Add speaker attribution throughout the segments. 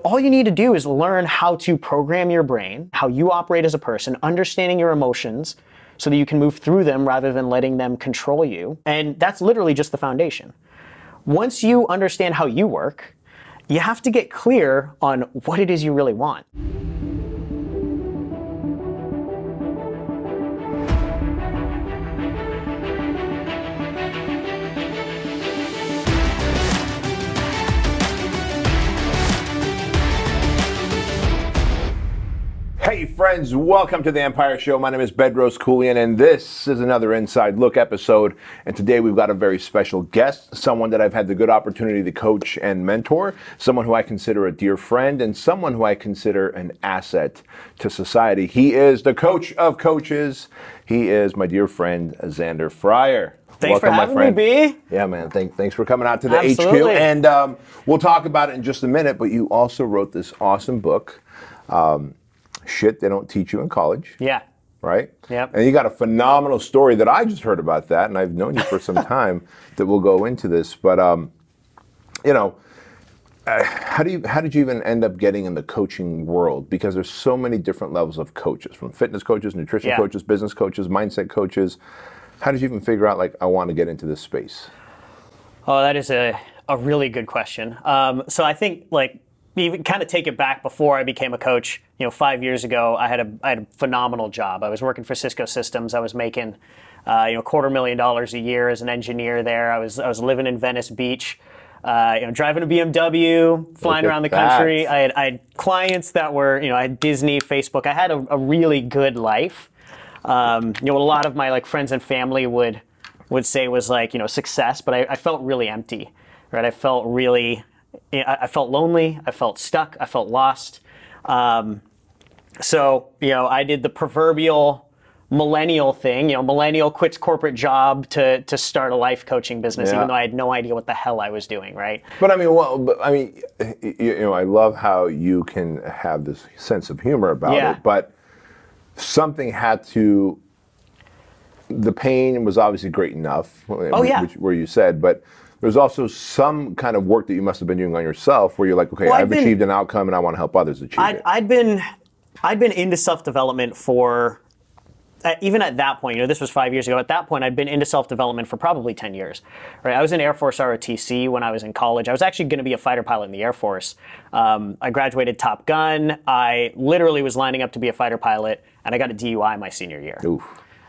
Speaker 1: all you need to do is learn how to program your brain, how you operate as a person, understanding your emotions so that you can move through them rather than letting them control you. And that's literally just the foundation. Once you understand how you work, you have to get clear on what it is you really want.
Speaker 2: Hey friends, welcome to the Empire Show. My name is Bedros and this is another Inside Look episode. And today we've got a very special guest, someone that I've had the good opportunity to coach and mentor, someone who I consider a dear friend, and someone who I consider an asset to society. He is the coach of coaches. He is my dear friend, Zander Fryer.
Speaker 1: Thanks
Speaker 2: Welcome,
Speaker 1: for having
Speaker 2: my friend.
Speaker 1: me, B.
Speaker 2: Yeah, man. Thanks for coming out to the
Speaker 1: Absolutely.
Speaker 2: HQ. And we'll talk about it in just a minute, but you also wrote this awesome book, Shit They Don't Teach You in College.
Speaker 1: Yeah.
Speaker 2: Right?
Speaker 1: Yep.
Speaker 2: And you got a phenomenal story that I just heard about that, and I've known you for some time that we'll go into this. But, how did you even end up getting in the coaching world? Because there's so many different levels of coaches, from fitness coaches, nutrition coaches, business coaches, mindset coaches. How did you even figure out, I want to get into this space? Oh,
Speaker 1: that is a really good question. So I think, even kind of take it back before I became a coach. 5 years ago, I had a phenomenal job. I was working for Cisco Systems. I was making, $250,000 a year as an engineer there. I was living in Venice Beach, driving a BMW, flying around the country. I had clients that were, I had Disney, Facebook. I had a really good life. A lot of my friends and family would say was success, but I felt really empty, right? I felt lonely, I felt stuck, I felt lost. So I did the proverbial millennial thing, millennial quits corporate job to start a life coaching business, even though I had no idea what the hell I was doing, right?
Speaker 2: But I love how you can have this sense of humor about it, but something had to, the pain was obviously great enough, where you said, but there's also some kind of work that you must have been doing on yourself where you're like, okay, I've achieved an outcome and I want to help others achieve it.
Speaker 1: I'd been into self-development for, even at that point, this was 5 years ago, at that point I'd been into self-development for probably 10 years. Right? I was in Air Force ROTC when I was in college. I was actually going to be a fighter pilot in the Air Force. I graduated Top Gun. I literally was lining up to be a fighter pilot, and I got a DUI my senior year.
Speaker 2: Oof.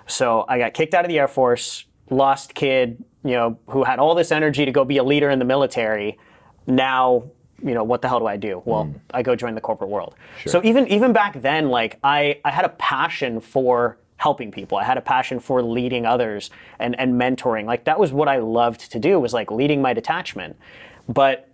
Speaker 1: So I got kicked out of the Air Force, lost kid, who had all this energy to go be a leader in the military. Now, what the hell do I do? Well, I go join the corporate world. Sure. So even back then, I had a passion for helping people. I had a passion for leading others and mentoring. That was what I loved to do, was leading my detachment. But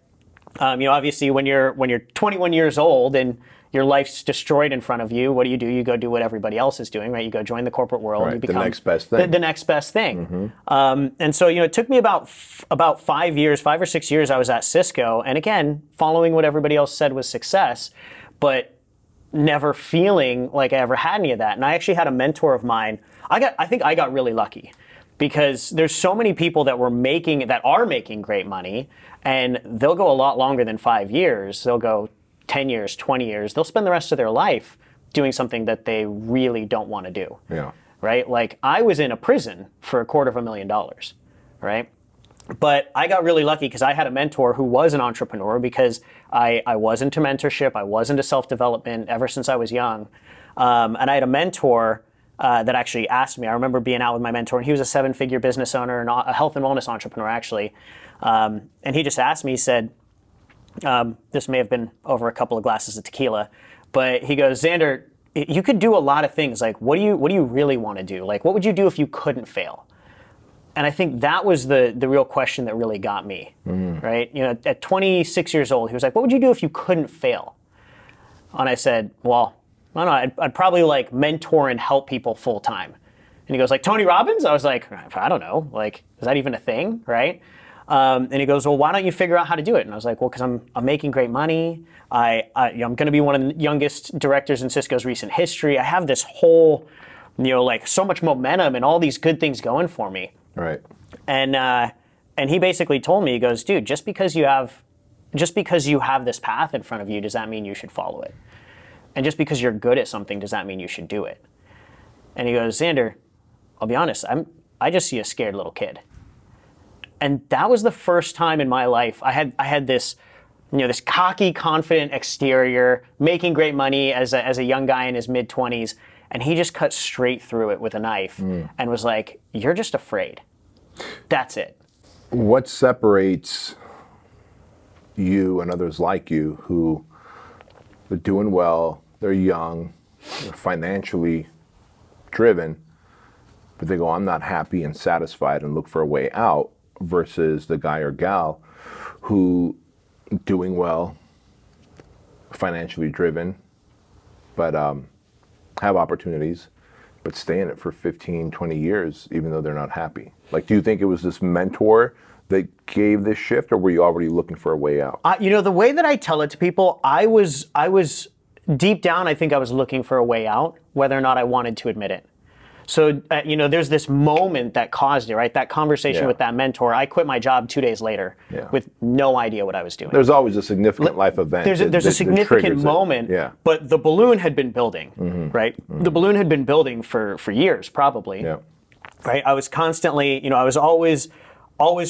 Speaker 1: obviously when you're 21 years old and your life's destroyed in front of you, what do? You go do what everybody else is doing, right? You go join the corporate world.
Speaker 2: Right,
Speaker 1: you become
Speaker 2: the next best thing.
Speaker 1: The next best thing. Mm-hmm. And so, it took me about 5 or 6 years I was at Cisco. And again, following what everybody else said was success, but never feeling like I ever had any of that. And I actually had a mentor of mine. I think I got really lucky, because there's so many people that are making great money, and they'll go a lot longer than 5 years. They'll go 10 years, 20 years. They'll spend the rest of their life doing something that they really don't want to do.
Speaker 2: Yeah.
Speaker 1: Right? I was in a prison for $250,000, right? But I got really lucky because I had a mentor who was an entrepreneur, because I was into mentorship, I was into self-development ever since I was young. And I had a mentor that actually asked me. I remember being out with my mentor, and he was a 7-figure business owner and a health and wellness entrepreneur, actually. And he just asked me, he said, this may have been over a couple of glasses of tequila, but he goes, Zander, you could do a lot of things. What do you really want to do? What would you do if you couldn't fail? And I think that was the real question that really got me, right? At 26 years old, he was like, what would you do if you couldn't fail? And I said, well, I don't know, I'd probably mentor and help people full time. And he goes, Tony Robbins? I was like, I don't know, is that even a thing, right? And he goes, well, why don't you figure out how to do it? And I was like, well, because I'm making great money. I'm going to be one of the youngest directors in Cisco's recent history. I have this whole, so much momentum and all these good things going for me.
Speaker 2: Right.
Speaker 1: And he basically told me, he goes, dude, just because you have just because you have this path in front of you, does that mean you should follow it? And just because you're good at something, does that mean you should do it? And he goes, Zander, I'll be honest, I just see a scared little kid. And that was the first time in my life I had this, this cocky, confident exterior, making great money as a young guy in his mid-20s, and he just cut straight through it with a knife and was like, you're just afraid. That's it.
Speaker 2: What separates you and others like you who are doing well, they're young, they're financially driven, but they go, I'm not happy and satisfied and look for a way out, versus the guy or gal who doing well, financially driven, but have opportunities, but stay in it for 15, 20 years, even though they're not happy? Like, do you think it was this mentor that gave this shift, or were you already looking for a way out?
Speaker 1: The way that I tell it to people, I was deep down, I think I was looking for a way out, whether or not I wanted to admit it. So, there's this moment that caused it, right? That conversation with that mentor. I quit my job 2 days later with no idea what I was doing.
Speaker 2: There's always a significant life event.
Speaker 1: There's a significant moment, but the balloon had been building, right? The balloon had been building for years, probably, right? I was constantly, I was always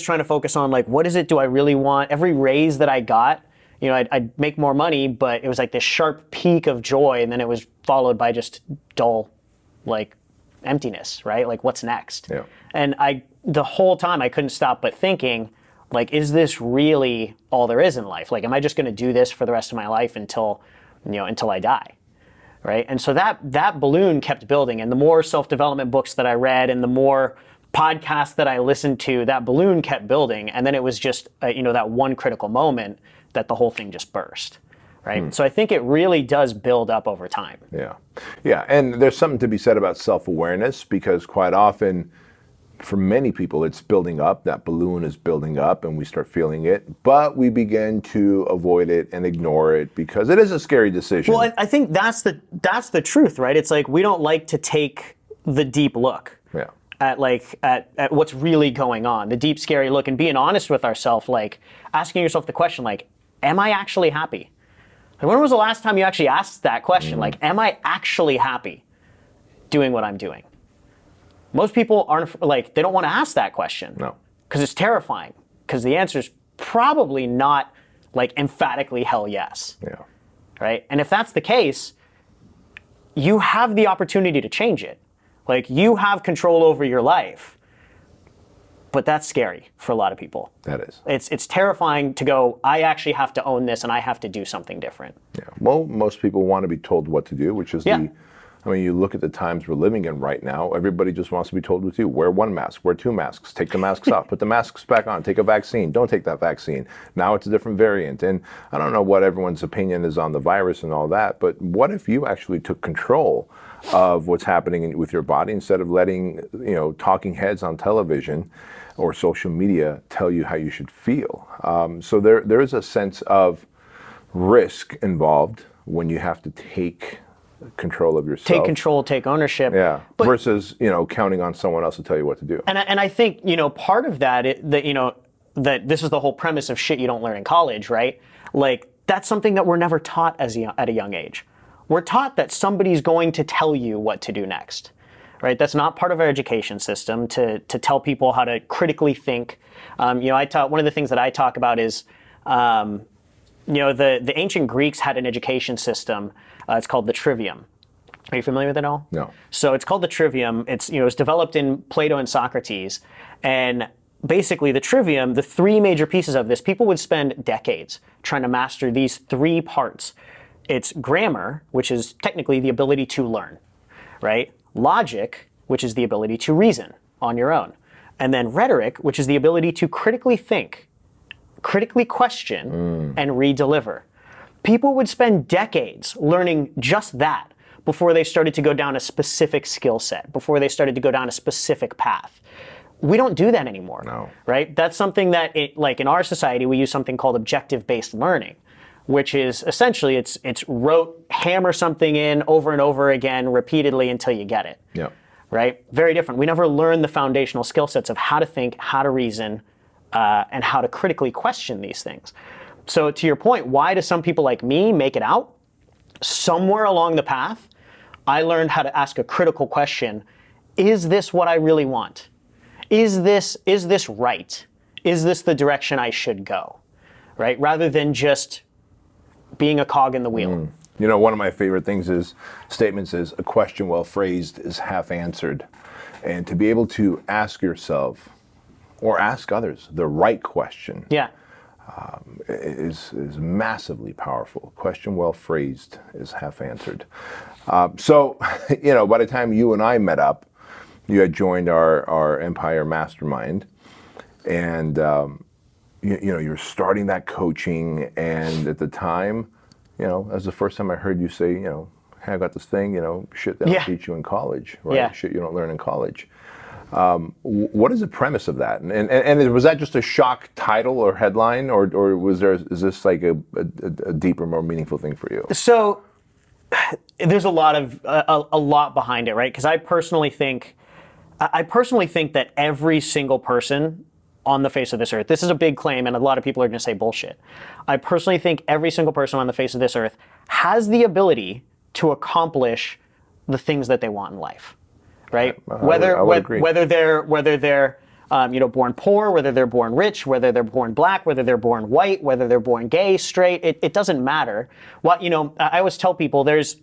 Speaker 1: trying to focus on, like, what is it do I really want? Every raise that I got, I'd make more money, but it was like this sharp peak of joy, and then it was followed by just dull, like, emptiness, right? Like, what's next? And the whole time I couldn't stop but thinking, like, is this really all there is in life? Like, am I just going to do this for the rest of my life until I die, right? And so that balloon kept building, and the more self-development books that I read and the more podcasts that I listened to, that balloon kept building, and then it was just that one critical moment that the whole thing just burst. Right? So I think it really does build up over time.
Speaker 2: Yeah, and there's something to be said about self-awareness, because quite often, for many people, it's building up, that balloon is building up, and we start feeling it, but we begin to avoid it and ignore it because it is a scary decision.
Speaker 1: Well, I think that's the truth, right? It's like we don't like to take the deep look at what's really going on, the deep, scary look, and being honest with ourselves, like asking yourself the question, like, am I actually happy? And when was the last time you actually asked that question? Like, am I actually happy doing what I'm doing? Most people aren't, like, they don't want to ask that question.
Speaker 2: No.
Speaker 1: Because it's terrifying. Because the answer is probably not, like, emphatically hell yes. Right? And if that's the case, you have the opportunity to change it. Like, you have control over your life. But that's scary for a lot of people.
Speaker 2: That is.
Speaker 1: It's terrifying to go, I actually have to own this and I have to do something different.
Speaker 2: Well, most people want to be told what to do, which is you look at the times we're living in right now, everybody just wants to be told what to do. Wear one mask, wear two masks, take the masks off, put the masks back on, take a vaccine, don't take that vaccine. Now it's a different variant. And I don't know what everyone's opinion is on the virus and all that, but what if you actually took control of what's happening with your body instead of letting, talking heads on television or social media tell you how you should feel? So there is a sense of risk involved when you have to take control of yourself.
Speaker 1: Take control, take ownership.
Speaker 2: But, versus, counting on someone else to tell you what to do.
Speaker 1: And I think, part of that, that this is the whole premise of shit you don't learn in college, right? Like, that's something that we're never taught at a young age. We're taught that somebody's going to tell you what to do next. Right? That's not part of our education system to tell people how to critically think. One of the things that I talk about is, the ancient Greeks had an education system. It's called the trivium. Are you familiar with it all?
Speaker 2: No.
Speaker 1: So it's called the trivium. It's developed in Plato and Socrates, and basically the trivium, the three major pieces of this, people would spend decades trying to master these three parts. It's grammar, which is technically the ability to learn, right? Logic, which is the ability to reason on your own. And then rhetoric, which is the ability to critically think, critically question, and re-deliver. People would spend decades learning just that before they started to go down a specific skill set, before they started to go down a specific path. We don't do that anymore, right? That's something that, like in our society, we use something called objective-based learning, which is essentially it's rote, hammer something in over and over again repeatedly until you get it. Right? Very different. We never learn the foundational skill sets of how to think, how to reason, and how to critically question these things. So to your point, why do some people like me make it out? Somewhere along the path, I learned how to ask a critical question. Is this what I really want? Is this right? Is this the direction I should go? Right? Rather than just being a cog in the wheel.
Speaker 2: You know, one of my favorite statements is, a question well phrased is half answered. And to be able to ask yourself or ask others the right question is massively powerful. Question well phrased is half answered. So, you know, by the time you and I met up, you had joined our Empire Mastermind, and you know, you're starting that coaching, and at the time, you know, that was the first time I heard you say, you know, hey, I got this thing, you know, shit they don't teach you in college, right?
Speaker 1: Yeah.
Speaker 2: Shit you don't learn in college. What is the premise of that? And was that just a shock title or headline, or is this like a deeper, more meaningful thing for you?
Speaker 1: So there's a lot behind it, right? Because I personally think that every single person on the face of this earth, this is a big claim, and a lot of people are going to say bullshit. I personally think every single person on the face of this earth has the ability to accomplish the things that they want in life, right?
Speaker 2: I would agree.
Speaker 1: Whether they're you know, born poor, whether they're born rich, whether they're born black, whether they're born white, whether they're born gay, straight, it doesn't matter. What, you know, I always tell people there's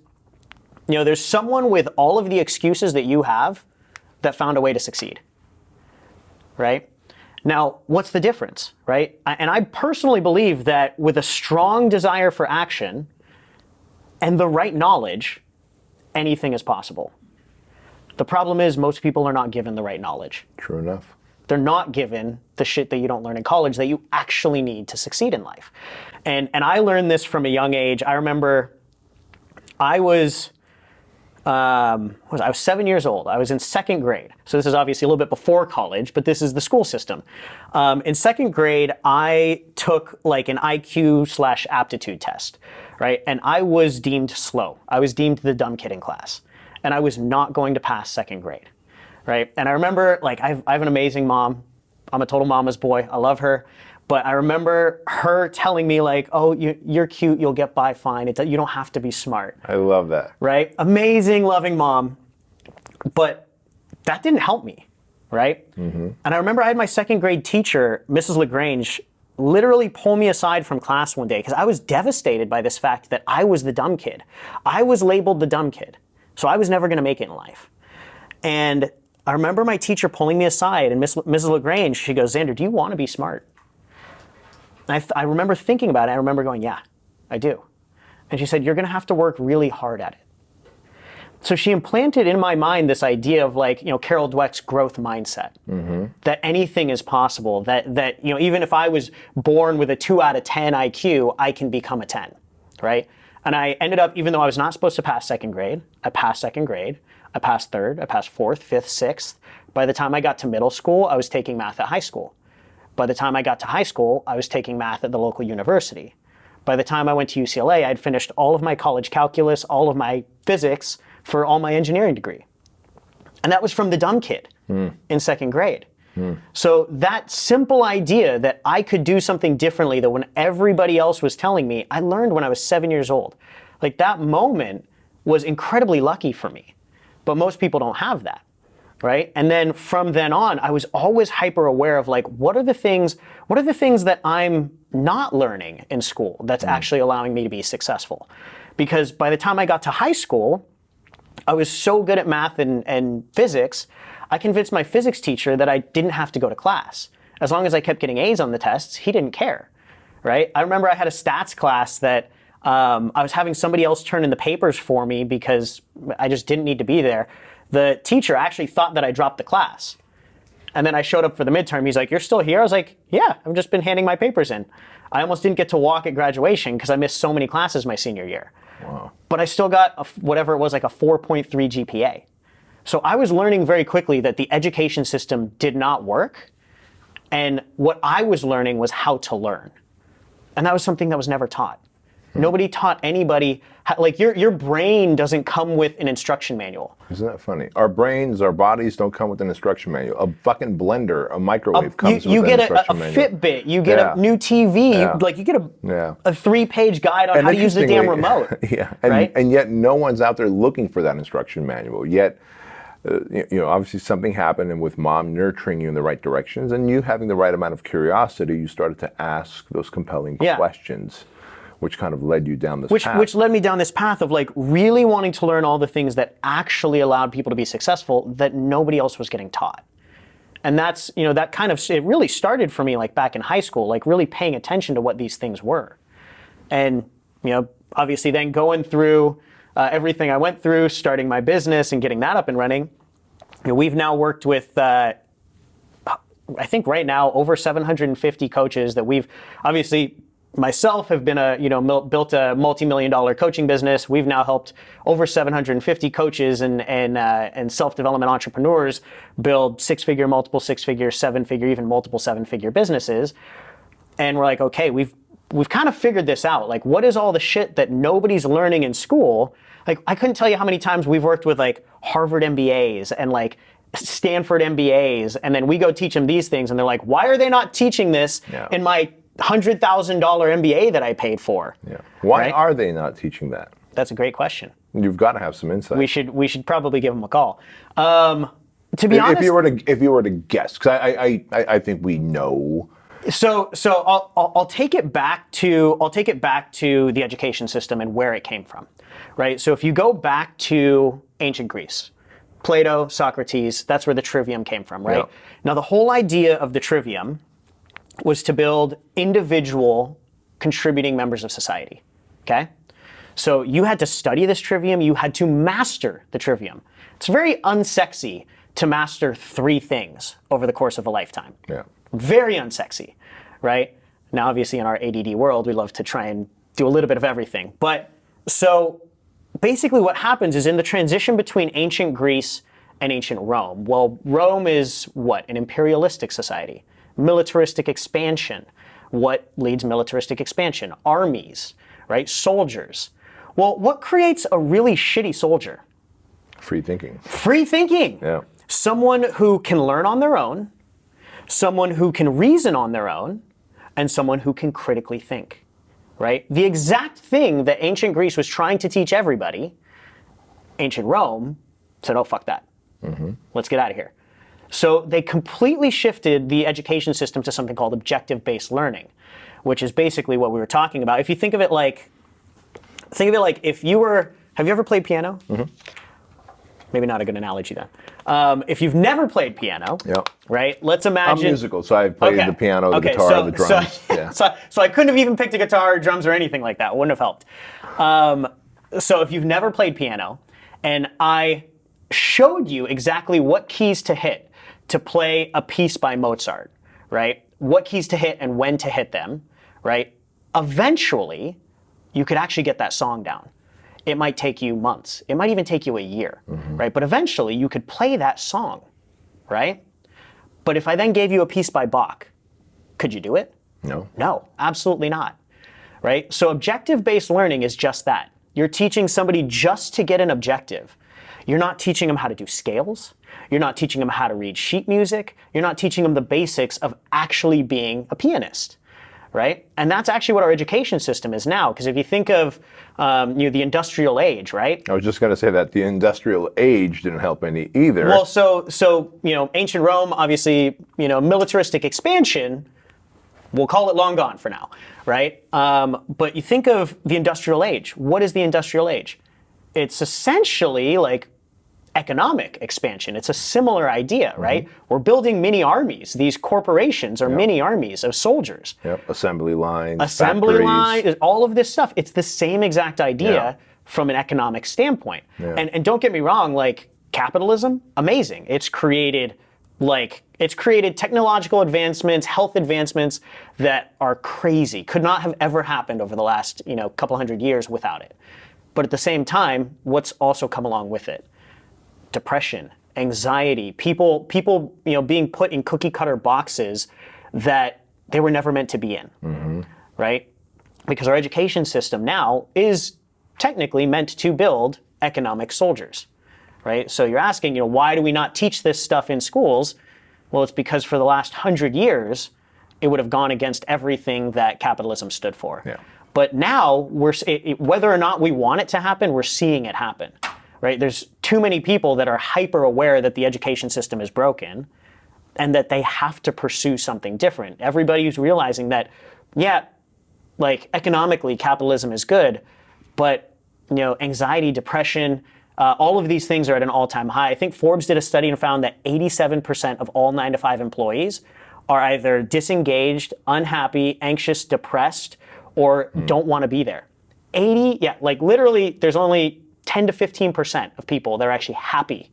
Speaker 1: someone with all of the excuses that you have that found a way to succeed, right? Now, what's the difference, right? And I personally believe that with a strong desire for action and the right knowledge, anything is possible. The problem is most people are not given the right knowledge.
Speaker 2: True enough.
Speaker 1: They're not given the shit that you don't learn in college that you actually need to succeed in life. And I learned this from a young age. I remember I was 7 years old. I was in second grade. So this is obviously a little bit before college, but this is the school system. In second grade, I took like an IQ/aptitude test, right? And I was deemed slow. I was deemed the dumb kid in class. And I was not going to pass second grade, right? And I remember, like, I have an amazing mom. I'm a total mama's boy. I love her. But I remember her telling me, like, oh, you're cute, you'll get by fine. You don't have to be smart.
Speaker 2: I love that.
Speaker 1: Right? Amazing, loving mom. But that didn't help me, right? Mm-hmm. And I remember I had my second grade teacher, Mrs. LaGrange, literally pull me aside from class one day because I was devastated by this fact that I was the dumb kid. I was labeled the dumb kid. So I was never going to make it in life. And I remember my teacher pulling me aside, and Mrs. LaGrange, she goes, Zander, do you want to be smart? I remember thinking about it. I remember going, yeah, I do. And she said, you're going to have to work really hard at it. So she implanted in my mind this idea of, like, you know, Carol Dweck's growth mindset, that anything is possible, that, you know, even if I was born with a 2 out of 10 IQ, I can become a 10, right? And I ended up, even though I was not supposed to pass second grade, I passed second grade, I passed third, I passed fourth, fifth, sixth. By the time I got to middle school, I was taking math at high school. By the time I got to high school, I was taking math at the local university. By the time I went to UCLA, I'd finished all of my college calculus, all of my physics for all my engineering degree. And that was from the dumb kid in second grade. So that simple idea that I could do something differently than when everybody else was telling me, I learned when I was 7 years old. Like, that moment was incredibly lucky for me. But most people don't have that. Right? And then from then on, I was always hyper aware of, like, what are the things that I'm not learning in school that's actually allowing me to be successful? Because by the time I got to high school, I was so good at math and physics, I convinced my physics teacher that I didn't have to go to class. As long as I kept getting A's on the tests, he didn't care. Right? I remember I had a stats class that I was having somebody else turn in the papers for me because I just didn't need to be there. The teacher actually thought that I dropped the class. And then I showed up for the midterm. He's like, you're still here? I was like, yeah, I've just been handing my papers in. I almost didn't get to walk at graduation because I missed so many classes my senior year.
Speaker 2: Wow.
Speaker 1: But I still got whatever it was, like a 4.3 GPA. So I was learning very quickly that the education system did not work. And what I was learning was how to learn. And that was something that was never taught. Nobody taught anybody like your brain doesn't come with an instruction manual.
Speaker 2: Isn't that funny? Our brains, our bodies don't come with an instruction manual. A fucking blender, a microwave comes with an instruction manual.
Speaker 1: You get a Fitbit, you get a new TV, you get a 3-page guide on how to use the damn remote.
Speaker 2: And yet no one's out there looking for that instruction manual. Yet, obviously something happened, and with mom nurturing you in the right directions and you having the right amount of curiosity, you started to ask those compelling questions, which kind of led you down this path.
Speaker 1: Which led me down this path of like really wanting to learn all the things that actually allowed people to be successful that nobody else was getting taught. And that's, that kind of, it really started for me like back in high school, like really paying attention to what these things were. And, obviously then going through everything I went through, starting my business and getting that up and running, we've now worked with, I think right now, over 750 coaches that we've obviously myself have been built a multi-million-dollar coaching business. We've now helped over 750 coaches and self-development entrepreneurs build 6-figure, multiple 6-figure, 7-figure, even multiple 7-figure businesses. And we're like, okay, we've kind of figured this out. Like, what is all the shit that nobody's learning in school? Like, I couldn't tell you how many times we've worked with like Harvard MBAs and like Stanford MBAs, and then we go teach them these things, and they're like, why are they not teaching this in my $100,000 MBA that I paid for?
Speaker 2: Why are they not teaching that?
Speaker 1: That's a great question.
Speaker 2: You've got to have some insight.
Speaker 1: We should probably give them a call. To be honest,
Speaker 2: if you were to guess, because I think we know.
Speaker 1: So I'll take it back to the education system and where it came from, right? So if you go back to ancient Greece, Plato, Socrates, that's where the trivium came from, right? Now the whole idea of the trivium was to build individual contributing members of society, okay? So you had to study this trivium, you had to master the trivium. It's very unsexy to master 3 things over the course of a lifetime. Very unsexy, right? Now obviously in our ADD world, we love to try and do a little bit of everything. But so basically what happens is in the transition between ancient Greece and ancient Rome, well, Rome is what? An imperialistic society. Militaristic expansion. What leads militaristic expansion? Armies, right? Soldiers. Well, what creates a really shitty soldier?
Speaker 2: Free thinking.
Speaker 1: Free thinking. Someone who can learn on their own, someone who can reason on their own, and someone who can critically think, right? The exact thing that ancient Greece was trying to teach everybody, ancient Rome said, oh, fuck that. Let's get out of here. So they completely shifted the education system to something called objective-based learning, which is basically what we were talking about. If you think of it like if you were, have you ever played piano? Maybe not a good analogy then. If you've never played piano, right? Let's imagine.
Speaker 2: I'm musical, so I've played the piano, the guitar, the drums.
Speaker 1: So I couldn't have even picked a guitar, drums, or anything like that. It wouldn't have helped. So if you've never played piano, and I showed you exactly what keys to hit to play a piece by Mozart, right? What keys to hit and when to hit them, right? Eventually, you could actually get that song down. It might take you months. It might even take you a year, right? But eventually, you could play that song, right? But if I then gave you a piece by Bach, could you do it?
Speaker 2: No.
Speaker 1: No, absolutely not, right? So objective-based learning is just that. You're teaching somebody just to get an objective. You're not teaching them how to do scales. You're not teaching them how to read sheet music. You're not teaching them the basics of actually being a pianist, right? And that's actually what our education system is now. Because if you think of the industrial age, right?
Speaker 2: I was just going to say that the industrial age didn't help any either.
Speaker 1: Well, so ancient Rome, obviously, militaristic expansion. We'll call it long gone for now, right? But you think of the industrial age. What is the industrial age? It's essentially like economic expansion. It's a similar idea, right? We're building mini armies. These corporations are mini armies of soldiers.
Speaker 2: Assembly lines,
Speaker 1: assembly
Speaker 2: factories.
Speaker 1: line, all of this stuff. It's the same exact idea from an economic standpoint. And don't get me wrong, like capitalism, amazing. It's created technological advancements, health advancements that are crazy. Could not have ever happened over the last, couple hundred years without it. But at the same time, what's also come along with it? Depression, anxiety, people being put in cookie cutter boxes that they were never meant to be in, right? because our education system now is technically meant to build economic soldiers, right? So you're asking, why do we not teach this stuff in schools? Well, it's because for the last 100 years, it would have gone against everything that capitalism stood for.
Speaker 2: Yeah.
Speaker 1: But now, whether or not we want it to happen, we're seeing it happen, right? There's too many people that are hyper aware that the education system is broken and that they have to pursue something different. Everybody's realizing that, economically, capitalism is good, but, anxiety, depression, all of these things are at an all-time high. I think Forbes did a study and found that 87% of all 9-to-5 employees are either disengaged, unhappy, anxious, depressed, or don't want to be there. Literally, there's only 10 to 15% of people that are actually happy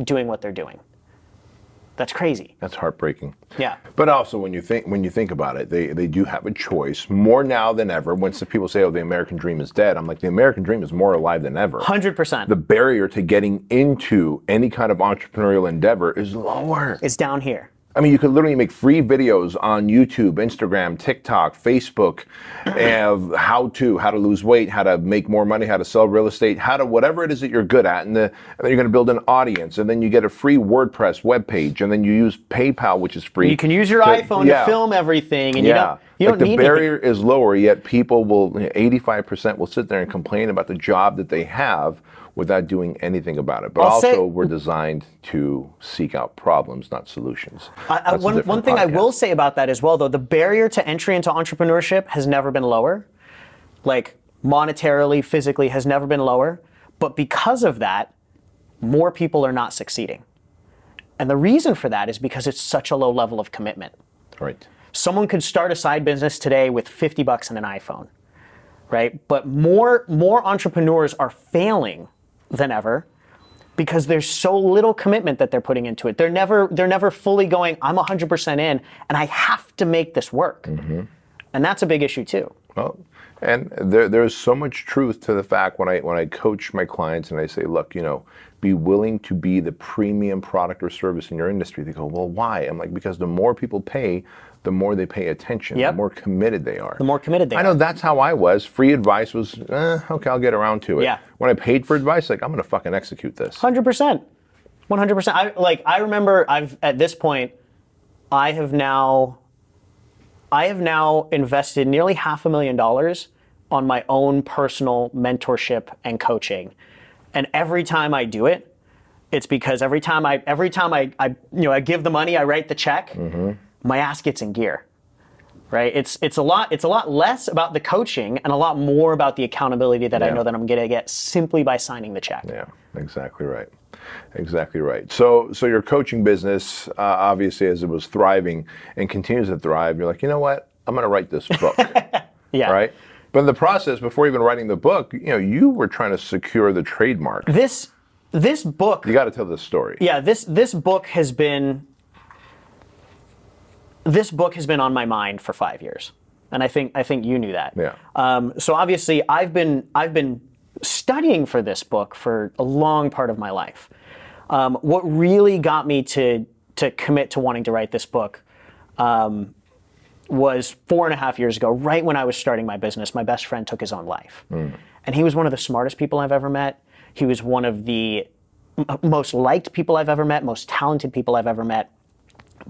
Speaker 1: doing what they're doing. That's crazy.
Speaker 2: That's heartbreaking.
Speaker 1: Yeah.
Speaker 2: But also, when you think about it, they do have a choice more now than ever. Once the people say, "Oh, the American dream is dead," I'm like, the American dream is more alive than ever.
Speaker 1: 100%.
Speaker 2: The barrier to getting into any kind of entrepreneurial endeavor is lower.
Speaker 1: It's down here.
Speaker 2: I mean, you could literally make free videos on YouTube, Instagram, TikTok, Facebook, of how to lose weight, how to make more money, how to sell real estate, how to whatever it is that you're good at, and then you're going to build an audience, and then you get a free WordPress webpage, and then you use PayPal, which is free.
Speaker 1: You can use your iPhone to film everything, and you don't need
Speaker 2: the barrier is lower, yet people will 85% will sit there and complain about the job that they have without doing anything about it. But we're designed to seek out problems, not solutions.
Speaker 1: One thing I will say about that as well, though, the barrier to entry into entrepreneurship has never been lower. Like, monetarily, physically, has never been lower. But because of that, more people are not succeeding. And the reason for that is because it's such a low level of commitment.
Speaker 2: Right.
Speaker 1: Someone could start a side business today with $50 and an iPhone, right? But more entrepreneurs are failing than ever because there's so little commitment that they're putting into it. They're never fully going, I'm 100% in, and I have to make this work. Mm-hmm. And that's a big issue too.
Speaker 2: Well, and there's so much truth to the fact when I coach my clients and I say, look, be willing to be the premium product or service in your industry. They go, well, why? I'm like, because the more people pay, the more they pay attention, the more committed they are.
Speaker 1: The more committed they are.
Speaker 2: I know that's how I was. Free advice was, okay, I'll get around to it.
Speaker 1: Yeah.
Speaker 2: When I paid for advice, I'm going to fucking execute this.
Speaker 1: 100%. 100%. I remember at this point, I have now invested nearly $500,000 on my own personal mentorship and coaching. And every time I do it, it's because every time I give the money, I write the check, my ass gets in gear. Right? It's a lot less about the coaching and a lot more about the accountability that I know that I'm going to get simply by signing the check.
Speaker 2: Yeah, exactly right. Exactly right. So your coaching business, obviously, as it was thriving and continues to thrive, you're like, you know what? I'm going to write this book.
Speaker 1: Yeah.
Speaker 2: Right? But in the process, before even writing the book, you were trying to secure the trademark.
Speaker 1: This book.
Speaker 2: You got to tell this story.
Speaker 1: Yeah. This book has been on my mind for 5 years, and I think you knew that.
Speaker 2: Yeah.
Speaker 1: So obviously, I've been studying for this book for a long part of my life. What really got me to commit to wanting to write this book was 4.5 years ago, right when I was starting my business. My best friend took his own life, and he was one of the smartest people I've ever met. He was one of the most liked people I've ever met, most talented people I've ever met.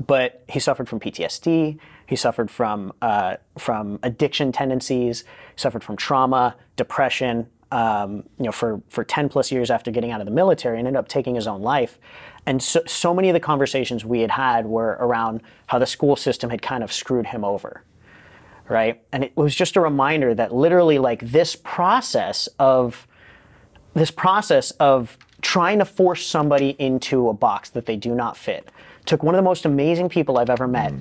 Speaker 1: But he suffered from PTSD. He suffered from addiction tendencies. He suffered from trauma, depression. For 10 plus years after getting out of the military, and ended up taking his own life. And so many of the conversations we had were around how the school system had kind of screwed him over, right? And it was just a reminder that literally, like, this process of trying to force somebody into a box that they do not fit took one of the most amazing people I've ever met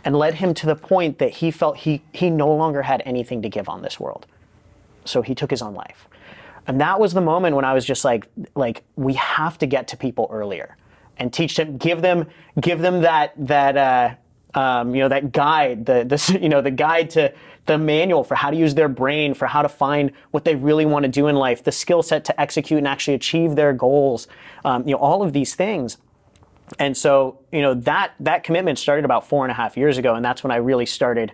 Speaker 1: and led him to the point that he felt he no longer had anything to give on this world. So he took his own life. And that was the moment when I was just like we have to get to people earlier and teach them, give them that guide, the guide to the manual for how to use their brain, for how to find what they really want to do in life, the skill set to execute and actually achieve their goals, all of these things. And so, that commitment started about 4.5 years ago, and that's when I really started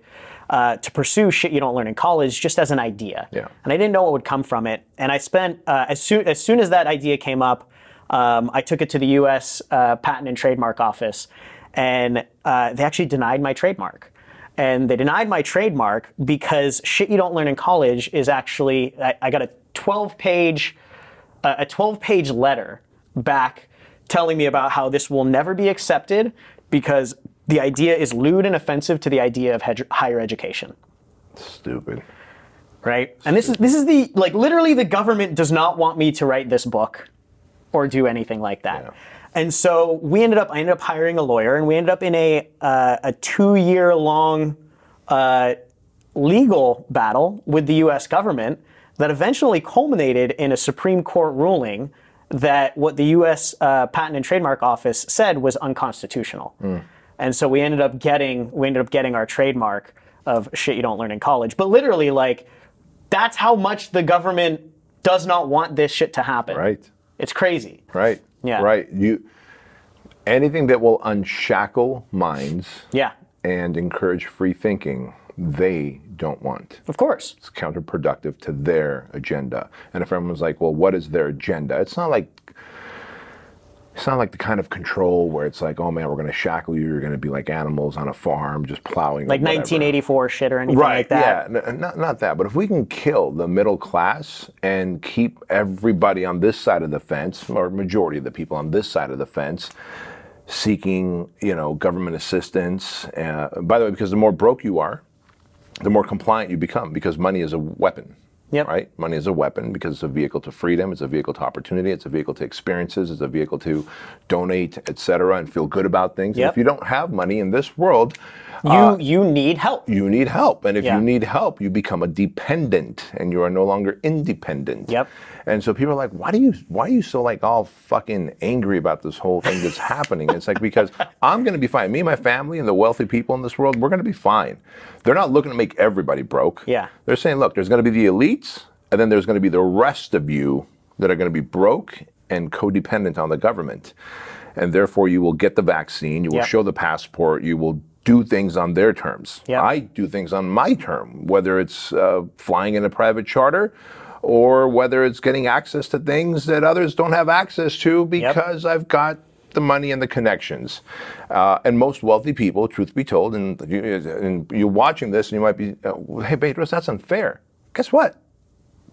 Speaker 1: to pursue shit you don't learn in college just as an idea.
Speaker 2: Yeah.
Speaker 1: And I didn't know what would come from it. And I spent, as soon as that idea came up, I took it to the US Patent and Trademark Office, and they actually denied my trademark. And they denied my trademark because shit you don't learn in college is actually, I got a 12-page letter back telling me about how this will never be accepted because the idea is lewd and offensive to the idea of higher education.
Speaker 2: Stupid.
Speaker 1: Right? And this is the, like, literally the government does not want me to write this book or do anything like that.
Speaker 2: Yeah.
Speaker 1: And so I ended up hiring a lawyer, and we ended up in a 2-year-long legal battle with the U.S. government that eventually culminated in a Supreme Court ruling that what the U.S. Patent and Trademark Office said was unconstitutional. And so we ended up getting our trademark of shit you don't learn in college. But literally, like, that's how much the government does not want this shit to happen.
Speaker 2: Right.
Speaker 1: It's crazy.
Speaker 2: Right.
Speaker 1: Yeah.
Speaker 2: Right. Anything that will unshackle minds
Speaker 1: Yeah.
Speaker 2: and encourage free thinking, they don't want.
Speaker 1: Of course.
Speaker 2: It's counterproductive to their agenda. And if everyone's like, well, what is their agenda? It's not like the kind of control where it's like, oh man, we're going to shackle you. You're going to be like animals on a farm just plowing.
Speaker 1: Like 1984 shit or anything like that.
Speaker 2: Yeah, not that. But if we can kill the middle class and keep everybody on this side of the fence, or majority of the people on this side of the fence, seeking, government assistance. By the way, because the more broke you are, the more compliant you become, because money is a weapon.
Speaker 1: Yep.
Speaker 2: Right? Money is a weapon because it's a vehicle to freedom, it's a vehicle to opportunity, it's a vehicle to experiences, it's a vehicle to donate, etc., and feel good about things.
Speaker 1: Yep.
Speaker 2: And if you don't have money in this world,
Speaker 1: you need help.
Speaker 2: You need help. And if
Speaker 1: Yeah.
Speaker 2: you need help, you become a dependent and you are no longer independent.
Speaker 1: Yep.
Speaker 2: And so people are like, why are you so like all fucking angry about this whole thing that's happening? It's like, because I'm going to be fine. Me and my family and the wealthy people in this world, we're going to be fine. They're not looking to make everybody broke.
Speaker 1: Yeah.
Speaker 2: They're saying, look, there's going to be the elites, and then there's going to be the rest of you that are going to be broke and codependent on the government. And therefore you will get the vaccine, you will
Speaker 1: Yep.
Speaker 2: show the passport, you will do things on their terms.
Speaker 1: Yep.
Speaker 2: I do things on my term, whether it's flying in a private charter or whether it's getting access to things that others don't have access to because I've got the money and the connections. And most wealthy people, truth be told, and you're watching this and you might be, hey, Bedros, that's unfair. Guess what?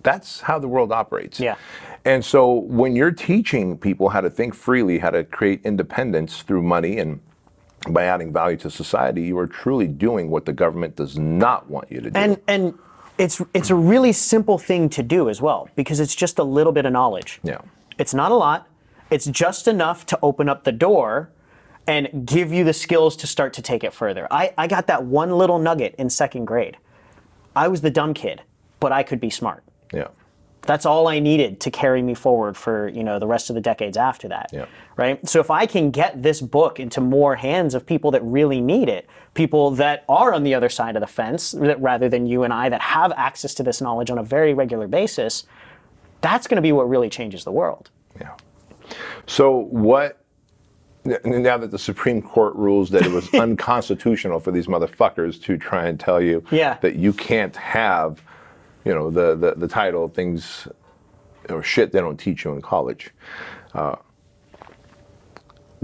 Speaker 2: That's how the world operates.
Speaker 1: Yeah.
Speaker 2: And so when you're teaching people how to think freely, how to create independence through money and by adding value to society, you are truly doing what the government does not want you to do.
Speaker 1: And it's a really simple thing to do as well, because it's just a little bit of knowledge.
Speaker 2: Yeah.
Speaker 1: It's not a lot. It's just enough to open up the door and give you the skills to start to take it further. I got that one little nugget in second grade. I was the dumb kid, but I could be smart.
Speaker 2: Yeah.
Speaker 1: That's all I needed to carry me forward for, the rest of the decades after that.
Speaker 2: Yeah.
Speaker 1: Right? So if I can get this book into more hands of people that really need it, people that are on the other side of the fence, rather than you and I that have access to this knowledge on a very regular basis, that's going to be what really changes the world.
Speaker 2: Yeah. So now that the Supreme Court rules that it was unconstitutional for these motherfuckers to try and tell you that you can't have, the title of things or shit they don't teach you in college.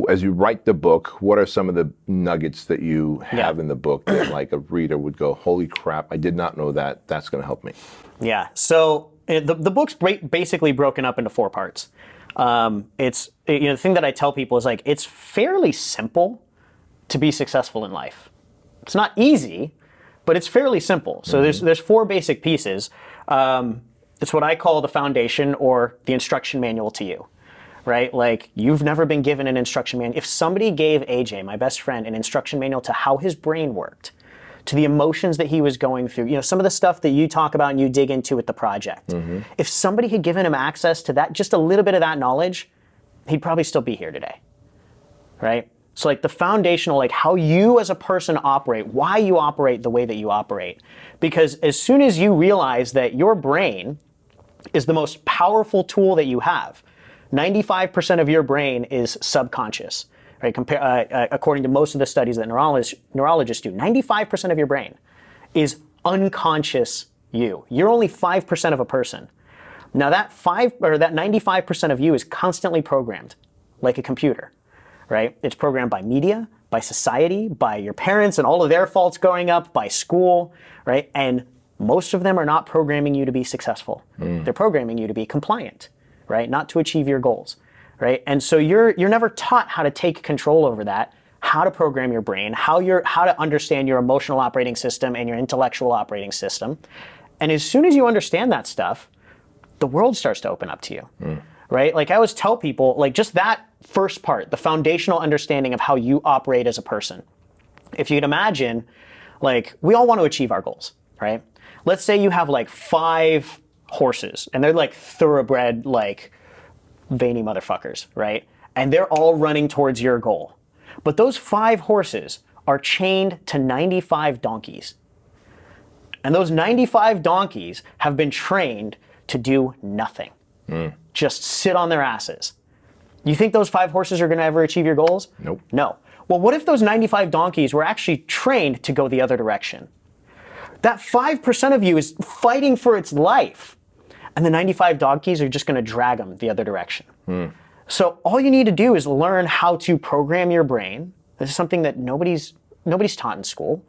Speaker 2: As you write the book, what are some of the nuggets that you have in the book that like a reader would go, holy crap, I did not know that. That's going to help me.
Speaker 1: Yeah. So the book's basically broken up into 4 parts. It's the thing that I tell people is like, it's fairly simple to be successful in life. It's not easy, but it's fairly simple. So there's 4 basic pieces. It's what I call the foundation or the instruction manual to you, right? Like, you've never been given an instruction manual. If somebody gave AJ, my best friend, an instruction manual to how his brain worked, to the emotions that he was going through, some of the stuff that you talk about and you dig into with the project. If somebody had given him access to that, just a little bit of that knowledge, he'd probably still be here today, right? So like the foundational, like how you as a person operate, why you operate the way that you operate. Because as soon as you realize that your brain is the most powerful tool that you have, 95% of your brain is subconscious. Right, according to most of the studies that neurologists do, 95% of your brain is unconscious you. You're only 5% of a person. Now that 95% of you is constantly programmed like a computer, right? It's programmed by media, by society, by your parents and all of their faults growing up, by school, right? And most of them are not programming you to be successful. They're programming you to be compliant, right? Not to achieve your goals, right? And so you're never taught how to take control over that, how to program your brain, how to understand your emotional operating system and your intellectual operating system. And as soon as you understand that stuff, the world starts to open up to you, right? Like I always tell people, like just that first part, the foundational understanding of how you operate as a person. If you could imagine, like we all want to achieve our goals, right? Let's say you have like 5 horses and they're like thoroughbred, like veiny motherfuckers, right? And they're all running towards your goal. But those 5 horses are chained to 95 donkeys. And those 95 donkeys have been trained to do nothing. Just sit on their asses. You think those 5 horses are going to ever achieve your goals?
Speaker 2: Nope.
Speaker 1: No. Well, what if those 95 donkeys were actually trained to go the other direction? That 5% of you is fighting for its life. And the 95 donkeys are just going to drag them the other direction. So all you need to do is learn how to program your brain. This is something that nobody's taught in school,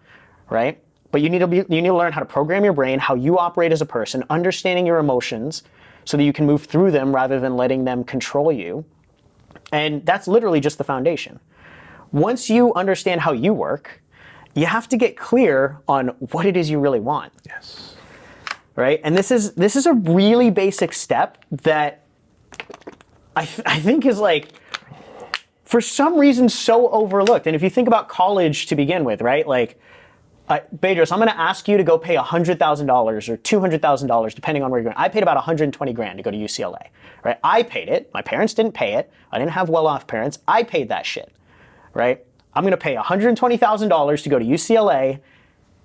Speaker 1: right? But you need to learn how to program your brain, how you operate as a person, understanding your emotions so that you can move through them rather than letting them control you. And that's literally just the foundation. Once you understand how you work, you have to get clear on what it is you really want.
Speaker 2: Yes.
Speaker 1: Right? And this is a really basic step that I think is like, for some reason, so overlooked. And if you think about college to begin with, right? Like, Bedros, I'm going to ask you to go pay $100,000 or $200,000, depending on where you're going. I paid about $120,000 to go to UCLA, right? I paid it. My parents didn't pay it. I didn't have well-off parents. I paid that shit, right? I'm going to pay $120,000 to go to UCLA,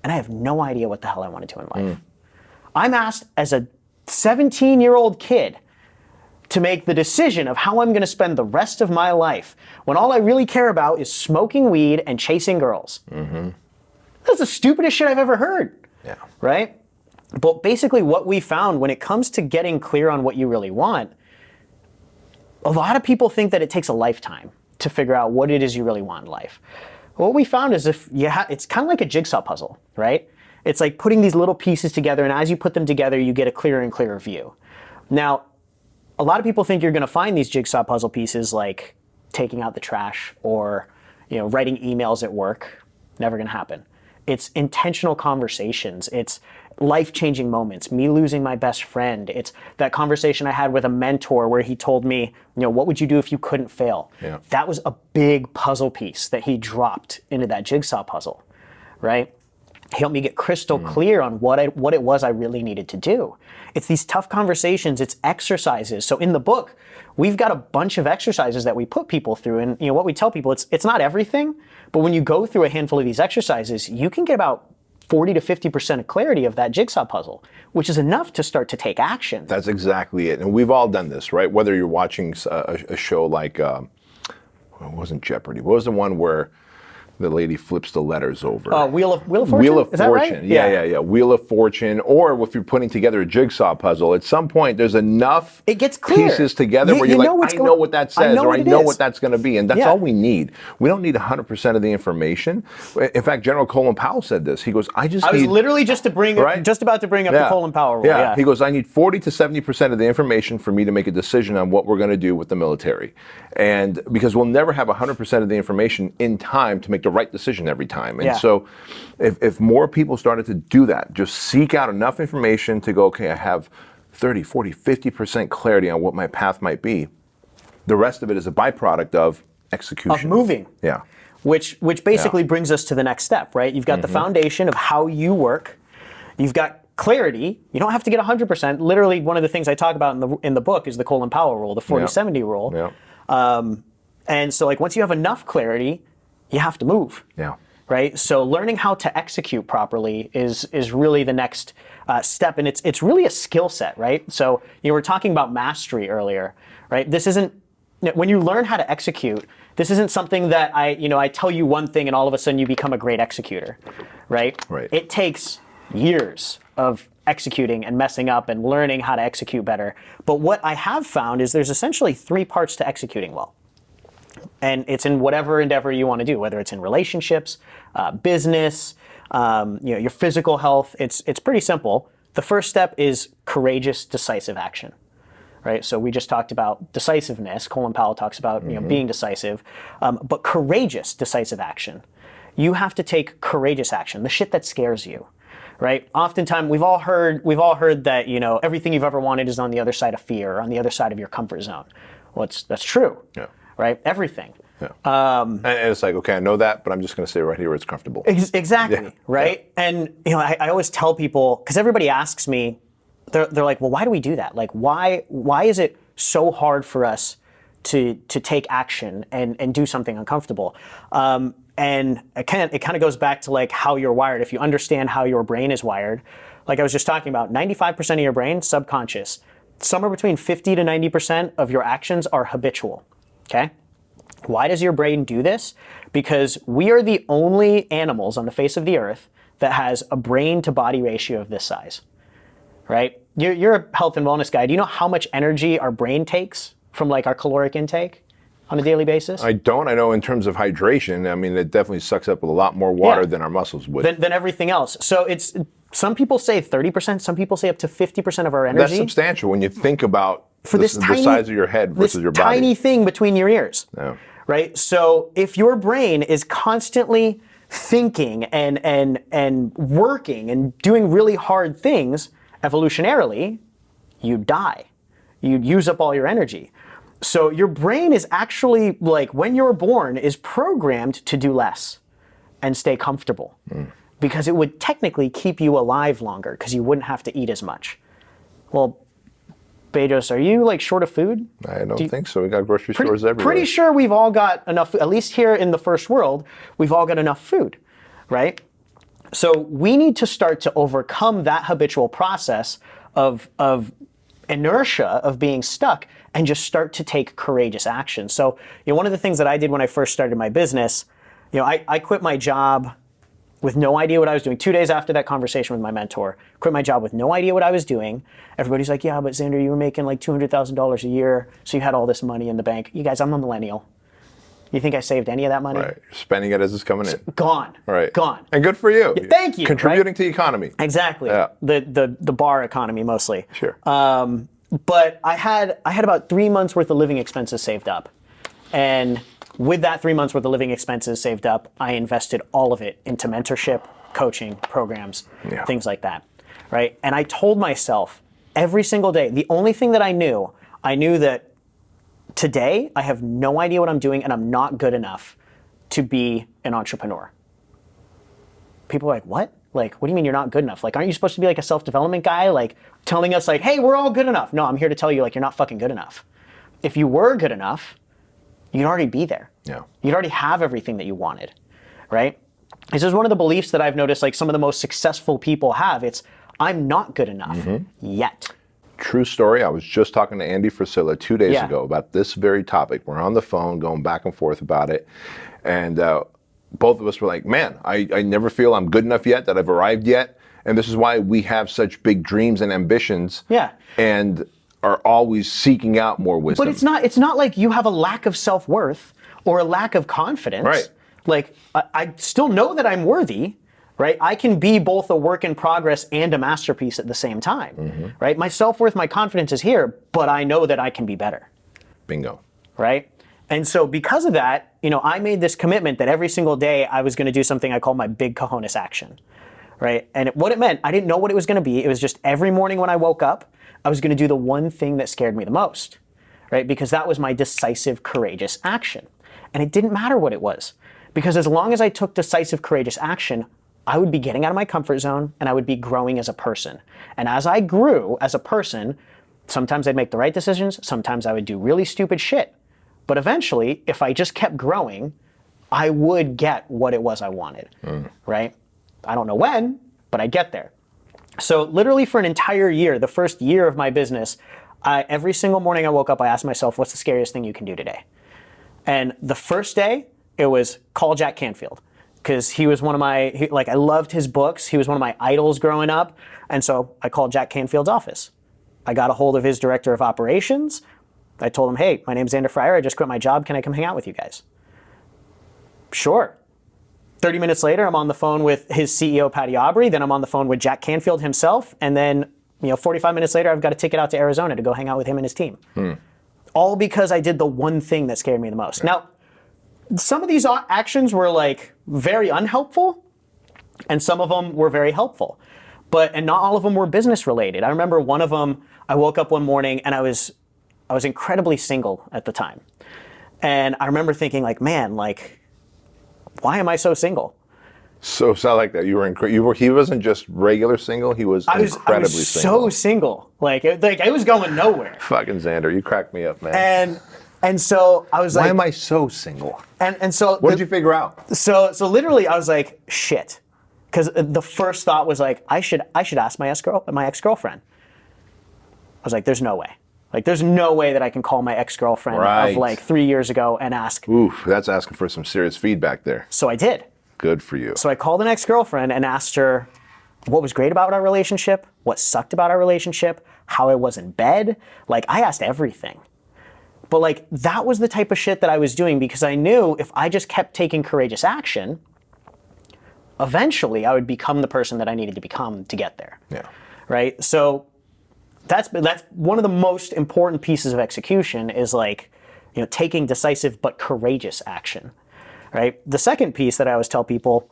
Speaker 1: and I have no idea what the hell I want to do in life. I'm asked as a 17-year-old kid to make the decision of how I'm going to spend the rest of my life when all I really care about is smoking weed and chasing girls. That's the stupidest shit I've ever heard.
Speaker 2: Yeah.
Speaker 1: Right? But basically what we found when it comes to getting clear on what you really want, a lot of people think that it takes a lifetime to figure out what it is you really want in life. What we found is it's kind of like a jigsaw puzzle, right? It's like putting these little pieces together, and as you put them together, you get a clearer and clearer view. Now, a lot of people think you're going to find these jigsaw puzzle pieces like taking out the trash or, writing emails at work. Never going to happen. It's intentional conversations. It's life-changing moments. Me losing my best friend. It's that conversation I had with a mentor where he told me, what would you do if you couldn't fail?
Speaker 2: Yeah.
Speaker 1: That was a big puzzle piece that he dropped into that jigsaw puzzle, right? He helped me get crystal clear on what it was I really needed to do. It's these tough conversations, it's exercises. So in the book, we've got a bunch of exercises that we put people through. And what we tell people, it's not everything, but when you go through a handful of these exercises, you can get about 40 to 50% of clarity of that jigsaw puzzle, which is enough to start to take action.
Speaker 2: That's exactly it. And we've all done this, right? Whether you're watching a show like, it wasn't Jeopardy. What was the one where the lady flips the letters over?
Speaker 1: Wheel of Fortune?
Speaker 2: Wheel of
Speaker 1: Is that
Speaker 2: Fortune.
Speaker 1: right?
Speaker 2: Yeah. Wheel of Fortune. Or if you're putting together a jigsaw puzzle, at some point there's enough
Speaker 1: it gets clear.
Speaker 2: Pieces together where you're like, I know what that says, or I know what that's going to be. And that's all we need. We don't need 100% of the information. In fact, General Colin Powell said this. He goes, I was
Speaker 1: literally just about to bring up the Colin Powell rule.
Speaker 2: Yeah. He goes, I need 40 to 70% of the information for me to make a decision on what we're going to do with the military. And because we'll never have 100% of the information in time to make the right decision every time. And so if more people started to do that, just seek out enough information to go, okay, I have 30, 40, 50% clarity on what my path might be. The rest of it is a byproduct of execution.
Speaker 1: Of moving.
Speaker 2: Yeah.
Speaker 1: Which basically brings us to the next step, right? You've got the foundation of how you work. You've got clarity. You don't have to get 100%. Literally, one of the things I talk about in the book is the Colin Powell rule, the 40-70 rule.
Speaker 2: Yeah.
Speaker 1: And so once you have enough clarity, you have to move.
Speaker 2: Yeah.
Speaker 1: Right? So learning how to execute properly is really the next step, and it's really a skill set, right? So we were talking about mastery earlier, right? This isn't, when you learn how to execute, this isn't something that I tell you one thing and all of a sudden you become a great executor, right?
Speaker 2: Right.
Speaker 1: It takes years of executing and messing up and learning how to execute better. But what I have found is there's essentially 3 parts to executing well. And it's in whatever endeavor you want to do, whether it's in relationships, business, your physical health. It's pretty simple. The first step is courageous, decisive action. Right? So we just talked about decisiveness. Colin Powell talks about being decisive, but courageous, decisive action. You have to take courageous action, the shit that scares you, right? Oftentimes we've all heard that everything you've ever wanted is on the other side of fear, on the other side of your comfort zone. Well, that's true, right? Everything.
Speaker 2: Yeah. And it's like, okay, I know that, but I'm just going to stay right here where it's comfortable.
Speaker 1: Exactly, right? Yeah. And I always tell people, because everybody asks me, they're like, well, why do we do that? Like, why is it so hard for us to take action and do something uncomfortable? And it kind of goes back to like how you're wired. If you understand how your brain is wired, like I was just talking about, 95% of your brain, subconscious. Somewhere between 50 to 90% of your actions are habitual, okay? Why does your brain do this? Because we are the only animals on the face of the earth that has a brain to body ratio of this size. Right? You're a health and wellness guy. Do you know how much energy our brain takes from like our caloric intake on a daily basis?
Speaker 2: I don't. I know in terms of hydration, I mean, it definitely sucks up a lot more water than our muscles would.
Speaker 1: Than everything else. So some people say 30%, some people say up to 50% of our energy.
Speaker 2: That's substantial when you think about the size of your head versus your body.
Speaker 1: This tiny thing between your ears.
Speaker 2: Yeah.
Speaker 1: Right? So if your brain is constantly thinking and working and doing really hard things, evolutionarily, you die. You use up all your energy. So your brain is actually, like when you're born, is programmed to do less and stay comfortable because it would technically keep you alive longer because you wouldn't have to eat as much. Well, Bedros, are you like short of food?
Speaker 2: I don't think so. We got grocery stores everywhere.
Speaker 1: Pretty sure we've all got enough, at least here in the first world, we've all got enough food, right? So we need to start to overcome that habitual process of inertia, of being stuck, and just start to take courageous action. So, one of the things that I did when I first started my business, I quit my job with no idea what I was doing. 2 days after that conversation with my mentor, quit my job with no idea what I was doing. Everybody's like, yeah, but Zander, you were making like $200,000 a year, so you had all this money in the bank. You guys, I'm a millennial. You think I saved any of that money?
Speaker 2: Right. You're spending it as it's coming in.
Speaker 1: Gone.
Speaker 2: Right.
Speaker 1: Gone.
Speaker 2: And good for you.
Speaker 1: Yeah, thank you.
Speaker 2: Contributing to the economy.
Speaker 1: Exactly.
Speaker 2: Yeah.
Speaker 1: The bar economy mostly.
Speaker 2: Sure.
Speaker 1: But I had about 3 months worth of living expenses saved up. And with that 3 months worth of living expenses saved up, I invested all of it into mentorship, coaching, programs, things like that. Right? And I told myself every single day, the only thing that I knew that today, I have no idea what I'm doing and I'm not good enough to be an entrepreneur. People are like, what? Like, what do you mean you're not good enough? Like, aren't you supposed to be like a self-development guy? Like, telling us like, hey, we're all good enough. No, I'm here to tell you like, you're not fucking good enough. If you were good enough, you'd already be there. Yeah. You'd already have everything that you wanted, right? This is one of the beliefs that I've noticed like some of the most successful people have. It's, I'm not good enough yet.
Speaker 2: True story. I was just talking to Andy Frisilla 2 days ago about this very topic. We're on the phone going back and forth about it. And both of us were like, man, I never feel I'm good enough yet, that I've arrived yet. And this is why we have such big dreams and ambitions. Yeah. And are always seeking out more wisdom.
Speaker 1: But it's not like you have a lack of self-worth or a lack of confidence.
Speaker 2: Right.
Speaker 1: Like, I still know that I'm worthy. Right? I can be both a work in progress and a masterpiece at the same time, right? My self-worth, my confidence is here, but I know that I can be better.
Speaker 2: Bingo.
Speaker 1: Right? And so because of that, I made this commitment that every single day I was going to do something I call my big cojones action, right? And what it meant, I didn't know what it was going to be. It was just every morning when I woke up, I was going to do the one thing that scared me the most, right? Because that was my decisive, courageous action. And it didn't matter what it was, because as long as I took decisive, courageous action, I would be getting out of my comfort zone and I would be growing as a person. And as I grew as a person, sometimes I'd make the right decisions, sometimes I would do really stupid shit. But eventually, if I just kept growing, I would get what it was I wanted, right? I don't know when, but I get there. So literally for an entire year, the first year of my business, every single morning I woke up, I asked myself, what's the scariest thing you can do today? And the first day, it was call Jack Canfield. because he was one of my, like, I loved his books. He was one of my idols growing up. And so I called Jack Canfield's office. I got a hold of his director of operations. I told him, hey, my name's Zander Fryer. I just quit my job. Can I come hang out with you guys? Sure. 30 minutes later, I'm on the phone with his CEO, Patty Aubrey. Then I'm on the phone with Jack Canfield himself. And then, 45 minutes later, I've got a ticket out to Arizona to go hang out with him and his team. All because I did the one thing that scared me the most. Now, some of these actions were like very unhelpful, and some of them were very helpful. And not all of them were business related. I remember one of them, I woke up one morning and I was incredibly single at the time. And I remember thinking like, man, like, why am I so single?
Speaker 2: So sound like that. He wasn't just regular single. He was incredibly single.
Speaker 1: So single. Like I was going nowhere.
Speaker 2: Fucking Zander, you cracked me up, man.
Speaker 1: And so I was like,
Speaker 2: why am I so single?
Speaker 1: And so
Speaker 2: what did you figure out?
Speaker 1: So literally I was like, shit. Because the first thought was like, I should ask my ex-girlfriend. I was like, there's no way. Like, there's no way that I can call my ex-girlfriend of like 3 years ago and ask.
Speaker 2: Oof, that's asking for some serious feedback there.
Speaker 1: So I did.
Speaker 2: Good for you.
Speaker 1: So I called an ex-girlfriend and asked her what was great about our relationship, what sucked about our relationship, how I was in bed. Like, I asked everything. But like, that was the type of shit that I was doing because I knew if I just kept taking courageous action, eventually I would become the person that I needed to become to get there.
Speaker 2: Yeah.
Speaker 1: Right? So that's one of the most important pieces of execution is like, taking decisive but courageous action. Right? The second piece that I always tell people,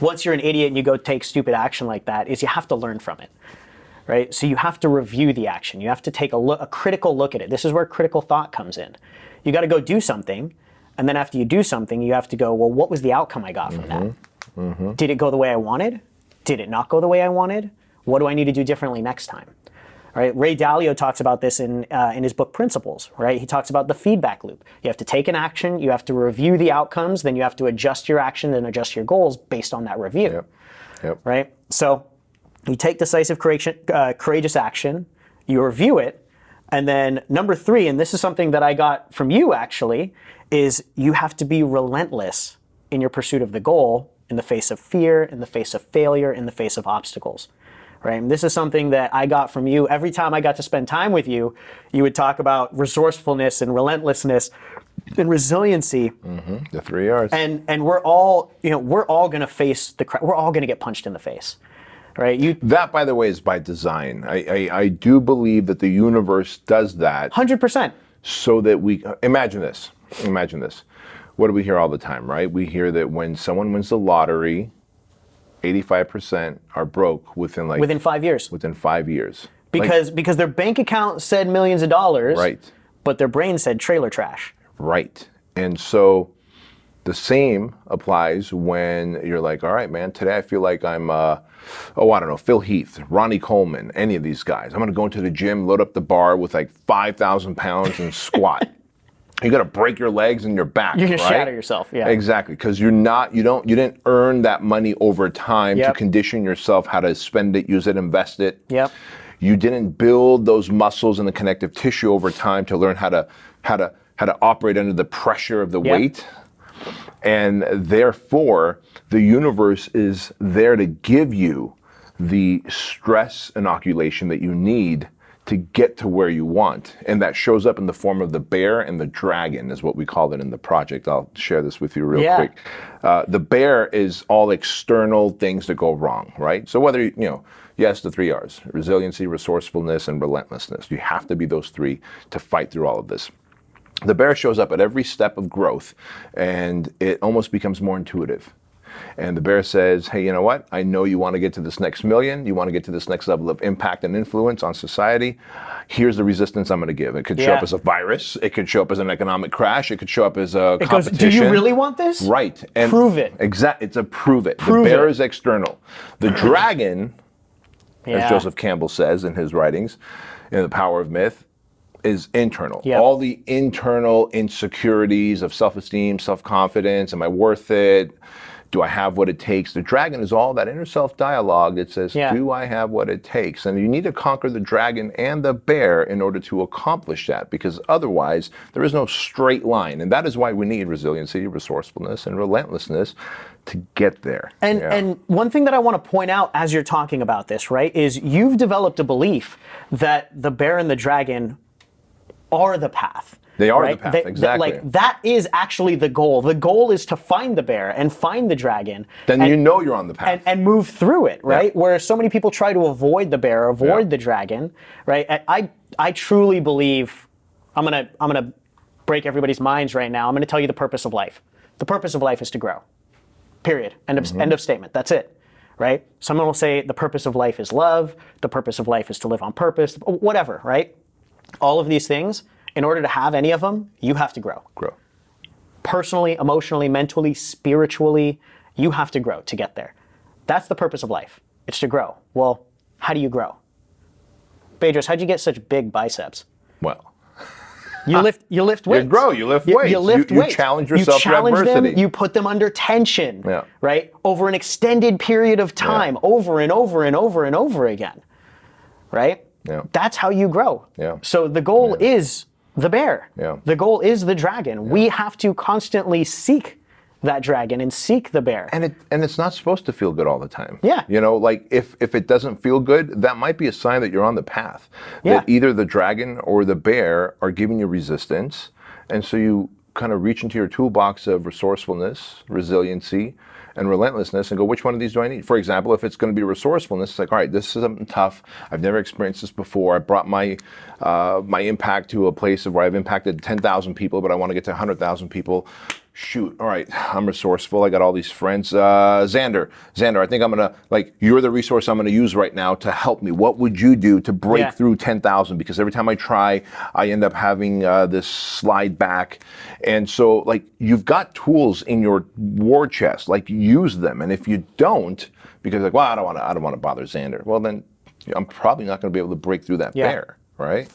Speaker 1: once you're an idiot and you go take stupid action like that, is you have to learn from it. Right? So you have to review the action. You have to take a critical look at it. This is where critical thought comes in. You got to go do something, and then after you do something, you have to go, well, what was the outcome I got from that? Did it go the way I wanted? Did it not go the way I wanted? What do I need to do differently next time? Right? Ray Dalio talks about this in his book Principles. Right? He talks about the feedback loop. You have to take an action, you have to review the outcomes, then you have to adjust your action and adjust your goals based on that review.
Speaker 2: Yep.
Speaker 1: Right? So you take decisive, courageous action, you review it, and then number 3, and this is something that I got from you actually, is you have to be relentless in your pursuit of the goal in the face of fear, in the face of failure, in the face of obstacles. Right? And this is something that I got from you. Every time I got to spend time with you, you would talk about resourcefulness and relentlessness and resiliency.
Speaker 2: The 3 R's.
Speaker 1: And we're all going to face we're all going to get punched in the face. Right?
Speaker 2: That, by the way, is by design. I do believe that the universe does that.
Speaker 1: 100%.
Speaker 2: So that we imagine this. What do we hear all the time, right? We hear that when someone wins the lottery, 85% are broke within 5 years. Within 5 years.
Speaker 1: Because their bank account said millions of dollars,
Speaker 2: right,
Speaker 1: but their brain said trailer trash.
Speaker 2: Right. And so the same applies when you're like, all right, man, today I feel like I'm, I don't know, Phil Heath, Ronnie Coleman, any of these guys. I'm going to go into the gym, load up the bar with like 5,000 pounds and squat. You got to break your legs and your back.
Speaker 1: You're going
Speaker 2: right?
Speaker 1: to shatter yourself. Yeah.
Speaker 2: Exactly. Because you didn't earn that money over time to condition yourself how to spend it, use it, invest it.
Speaker 1: Yep.
Speaker 2: You didn't build those muscles and the connective tissue over time to learn how to operate under the pressure of the weight. And therefore, the universe is there to give you the stress inoculation that you need to get to where you want. And that shows up in the form of the bear and the dragon is what we call it in the project. I'll share this with you real quick. The bear is all external things that go wrong, right? So whether, yes, the 3 R's, resiliency, resourcefulness, and relentlessness. You have to be those 3 to fight through all of this. The bear shows up at every step of growth, and it almost becomes more intuitive. And the bear says, hey, you know what? I know you want to get to this next million. You want to get to this next level of impact and influence on society. Here's the resistance I'm going to give. It could show up as a virus. It could show up as an economic crash. It could show up as a competition.
Speaker 1: Do you really want this?
Speaker 2: Right. And
Speaker 1: prove it.
Speaker 2: Exactly. It's a prove it. The bear is external. The dragon, as Joseph Campbell says in his writings, in The Power of Myth, is internal. All the internal insecurities of self-esteem, self-confidence, am I worth it? Do I have what it takes? The dragon is all that inner self dialogue that says, do I have what it takes? And you need to conquer the dragon and the bear in order to accomplish that, because otherwise there is no straight line. And that is why we need resiliency, resourcefulness, and relentlessness to get there.
Speaker 1: And one thing that I want to point out as you're talking about this, right, is you've developed a belief that the bear and the dragon are the path.
Speaker 2: They are the path, exactly.
Speaker 1: That is actually the goal. The goal is to find the bear and find the dragon.
Speaker 2: Then you know you're on the path.
Speaker 1: And move through it, right? Where so many people try to avoid the bear, avoid the dragon, right? I truly believe, I'm gonna break everybody's minds right now. I'm gonna tell you the purpose of life. The purpose of life is to grow. Period. End of statement. That's it. Right? Someone will say the purpose of life is love. The purpose of life is to live on purpose. Whatever, right? All of these things, in order to have any of them, you have to grow.
Speaker 2: Grow.
Speaker 1: Personally, emotionally, mentally, spiritually, you have to grow to get there. That's the purpose of life. It's to grow. Well, how do you grow? Bedros, how'd you get such big biceps?
Speaker 2: Well,
Speaker 1: you lift weights.
Speaker 2: You grow, you lift weights.
Speaker 1: You lift weights.
Speaker 2: You challenge yourself to adversity.
Speaker 1: Them, you put them under tension, right? Over an extended period of time, over and over and over and over again, right?
Speaker 2: Yeah.
Speaker 1: That's how you grow.
Speaker 2: Yeah.
Speaker 1: So the goal is the bear.
Speaker 2: Yeah.
Speaker 1: The goal is the dragon. Yeah. We have to constantly seek that dragon and seek the bear.
Speaker 2: And it's not supposed to feel good all the time.
Speaker 1: Yeah.
Speaker 2: You know, like if it doesn't feel good, that might be a sign that you're on the path. That either the dragon or the bear are giving you resistance. And so you kind of reach into your toolbox of resourcefulness, resiliency, and relentlessness and go, which one of these do I need? For example, if it's going to be resourcefulness, it's like, all right, this is something tough. I've never experienced this before. I brought my my impact to a place of where I've impacted 10,000 people, but I want to get to 100,000 people. Shoot, all right, I'm resourceful. I got all these friends. Zander, I think I'm going to, like, you're the resource I'm going to use right now to help me. What would you do to break through 10,000? Because every time I try, I end up having this slide back. And so, like, you've got tools in your war chest, like, use them. And if you don't, because like, well, I don't want to bother Zander. Well, then I'm probably not going to be able to break through that bear, right?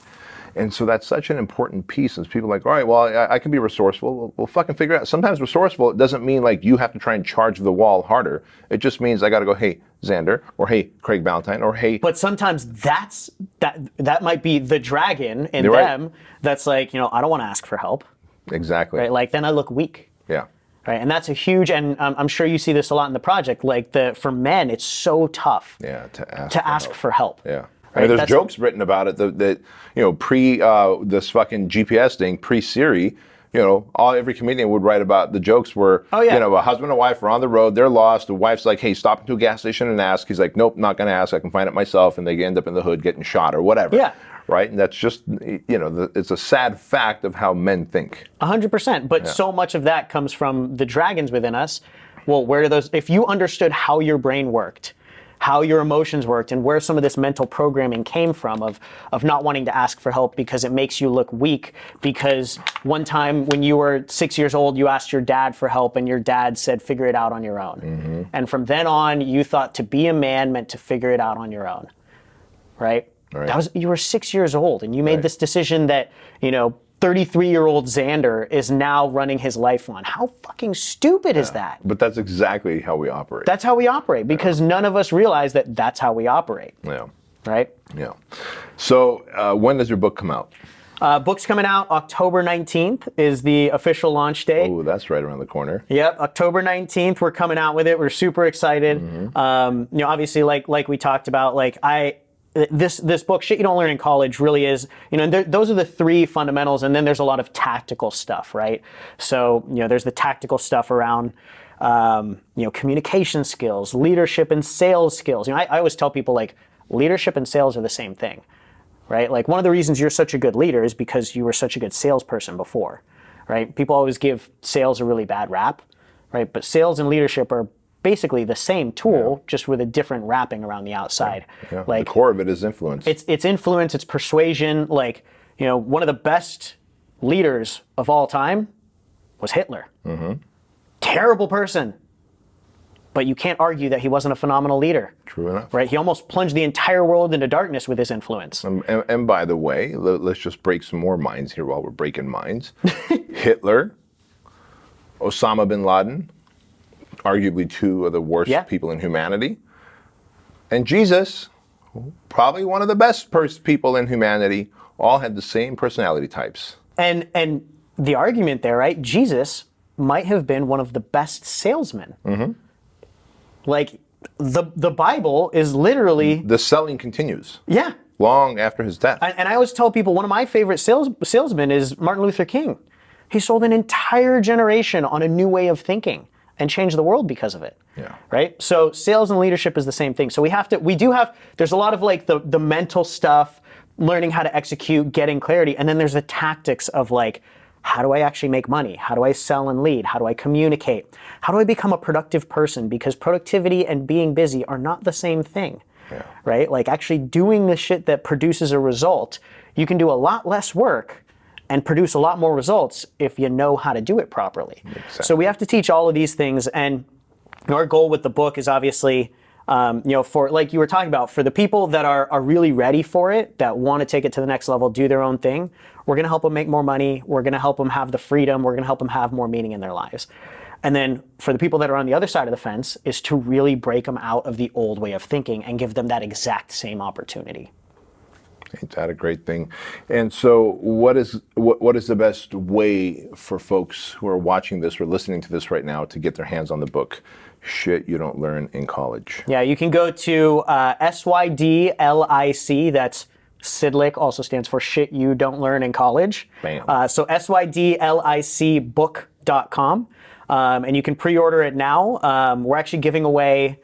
Speaker 2: And so that's such an important piece. Is people are like, all right, well, I can be resourceful. We'll fucking figure it out. Sometimes resourceful, it doesn't mean like you have to try and charge the wall harder. It just means I got to go, hey, Zander, or hey, Craig Ballantyne, or hey.
Speaker 1: But sometimes that might be the dragon in them that's like, you know, I don't want to ask for help.
Speaker 2: Exactly.
Speaker 1: Right? Like, then I look weak.
Speaker 2: Yeah.
Speaker 1: Right? And that's a huge, and I'm sure you see this a lot in the project, like for men, it's so tough
Speaker 2: to
Speaker 1: ask for help.
Speaker 2: Yeah. Right? I mean, there's jokes written about it that you know, pre this fucking GPS thing, pre-Siri, you know, every comedian would write about the jokes where, you know, a husband and wife are on the road, they're lost, the wife's like, hey, stop into a gas station and ask. He's like, nope, not going to ask, I can find it myself, and they end up in the hood getting shot or whatever. Yeah. Right? And that's just, you know, it's a sad fact of how men think.
Speaker 1: 100%. But so much of that comes from the dragons within us. Well, where do those, if you understood how your brain worked, how your emotions worked, and where some of this mental programming came from of not wanting to ask for help because it makes you look weak, because one time when you were 6 years old, you asked your dad for help and your dad said, figure it out on your own. Mm-hmm. And from then on, you thought to be a man meant to figure it out on your own, right? You were 6 years old and you made this decision that, you know, 33-year-old Zander is now running his life on. How fucking stupid is that?
Speaker 2: But that's exactly how we operate.
Speaker 1: That's how we operate, because none of us realize that that's how we operate.
Speaker 2: Yeah.
Speaker 1: Right?
Speaker 2: Yeah. So when does your book come out?
Speaker 1: Book's coming out October 19th is the official launch date.
Speaker 2: Oh, that's right around the corner.
Speaker 1: Yep, October 19th, we're coming out with it. We're super excited. Mm-hmm. You know, obviously, like we talked about, like this book, Shit You Don't Learn in College, really is, you know, and those are the three fundamentals, and then there's a lot of tactical stuff, right? So, you know, there's the tactical stuff around, you know, communication skills, leadership and sales skills. You know, I always tell people, like, leadership and sales are the same thing, right? Like, one of the reasons you're such a good leader is because you were such a good salesperson before, right? People always give sales a really bad rap, right? But sales and leadership are basically the same tool, just with a different wrapping around the outside.
Speaker 2: Yeah.
Speaker 1: Like,
Speaker 2: the core of it is influence.
Speaker 1: It's influence, it's persuasion. Like, you know, one of the best leaders of all time was Hitler. Mm-hmm. Terrible person. But you can't argue that he wasn't a phenomenal leader.
Speaker 2: True enough.
Speaker 1: Right? He almost plunged the entire world into darkness with his influence.
Speaker 2: And by the way, let's just break some more minds here while we're breaking minds. Hitler, Osama bin Laden, arguably two of the worst
Speaker 1: Yeah.
Speaker 2: people in humanity. And Jesus, probably one of the best people in humanity, all had the same personality types.
Speaker 1: And the argument there, right? Jesus might have been one of the best salesmen.
Speaker 2: Mm-hmm.
Speaker 1: Like the Bible is literally
Speaker 2: The selling continues.
Speaker 1: yeah.
Speaker 2: Long after his death.
Speaker 1: And I always tell people one of my favorite salesmen is Martin Luther King. He sold an entire generation on a new way of thinking and changed the world because of it.
Speaker 2: Yeah.
Speaker 1: Right? So sales and leadership is the same thing. So there's a lot of like the mental stuff, learning how to execute, getting clarity, and then there's the tactics of like, how do I actually make money? How do I sell and lead? How do I communicate? How do I become a productive person? Because productivity and being busy are not the same thing.
Speaker 2: Yeah.
Speaker 1: Right? Like actually doing the shit that produces a result, you can do a lot less work and produce a lot more results if you know how to do it properly.
Speaker 2: Exactly.
Speaker 1: So we have to teach all of these things, and our goal with the book is obviously, for like you were talking about, for the people that are really ready for it, that want to take it to the next level, do their own thing, we're going to help them make more money. We're going to help them have the freedom. We're going to help them have more meaning in their lives. And then for the people that are on the other side of the fence is to really break them out of the old way of thinking and give them that exact same opportunity.
Speaker 2: Ain't that a great thing? And so what is the best way for folks who are watching this or listening to this right now to get their hands on the book, Shit You Don't Learn in College?
Speaker 1: Yeah, you can go to SYDLIC, that's SIDLIC, also stands for Shit You Don't Learn in College.
Speaker 2: Bam.
Speaker 1: So SYDLICbook.com. And you can pre-order it now. We're actually giving away,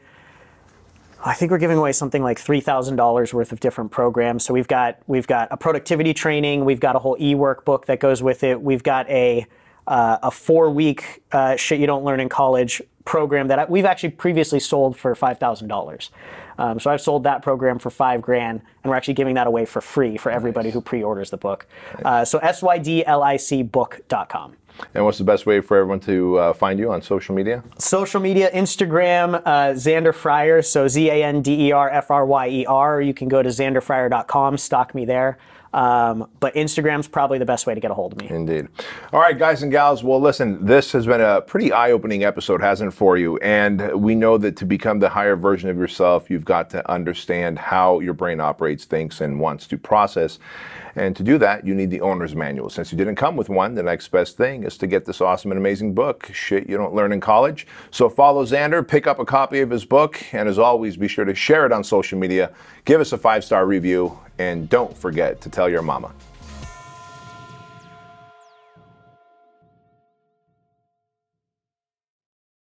Speaker 1: I think we're giving away something like $3,000 worth of different programs. So we've got a productivity training. We've got a whole e-workbook that goes with it. We've got a 4-week Shit You Don't Learn in College program that we've actually previously sold for $5,000. So I've sold that program for $5,000, and we're actually giving that away for free for everybody who pre-orders the book. So SYDLICbook.com.
Speaker 2: And what's the best way for everyone to find you on social media?
Speaker 1: Social media, Instagram, Zander Fryer, so ZanderFryer, or you can go to zanderfryer.com, stalk me there. But Instagram's probably the best way to get a hold of me.
Speaker 2: Indeed. All right, guys and gals. Well, listen, this has been a pretty eye-opening episode, hasn't it, for you? And we know that to become the higher version of yourself, you've got to understand how your brain operates, thinks, and wants to process. And to do that, you need the owner's manual. Since you didn't come with one, the next best thing is to get this awesome and amazing book, Shit You Don't Learn in College. So follow Zander, pick up a copy of his book, and as always, be sure to share it on social media, give us a 5-star review, and don't forget to tell your mama.